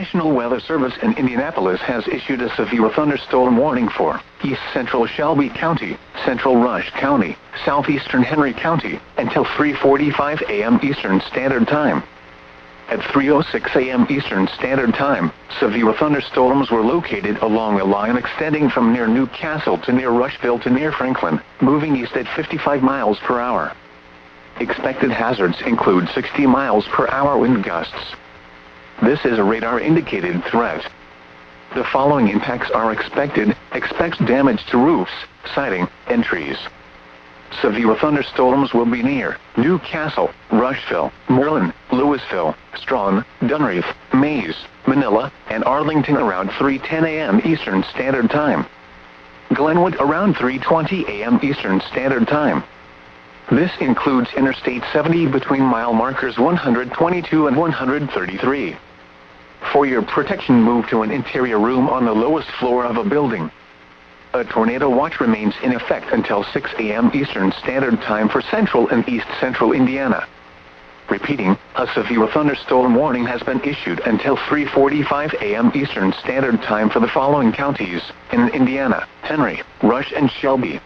National Weather Service in Indianapolis has issued a severe thunderstorm warning for East Central Shelby County, Central Rush County, Southeastern Henry County, until 3:45 a.m. Eastern Standard Time. At 3:06 a.m. Eastern Standard Time, severe thunderstorms were located along a line extending from near New Castle to near Rushville to near Franklin, moving east at 55 miles per hour. Expected hazards include 60 miles per hour wind gusts. This is a radar-indicated threat. The following impacts are expected. Expect damage to roofs, siding, and trees. Severe thunderstorms will be near New Castle, Rushville, Merlin, Louisville, Strawn, Dunreath, Mays, Manila, and Arlington around 3:10 a.m. Eastern Standard Time. Glenwood around 3:20 a.m. Eastern Standard Time. This includes Interstate 70 between mile markers 122 and 133. For your protection, move to an interior room on the lowest floor of a building. A tornado watch remains in effect until 6 a.m. Eastern Standard Time for Central and East Central Indiana. Repeating, a severe thunderstorm warning has been issued until 3:45 a.m. Eastern Standard Time for the following counties in Indiana: Henry, Rush, and Shelby.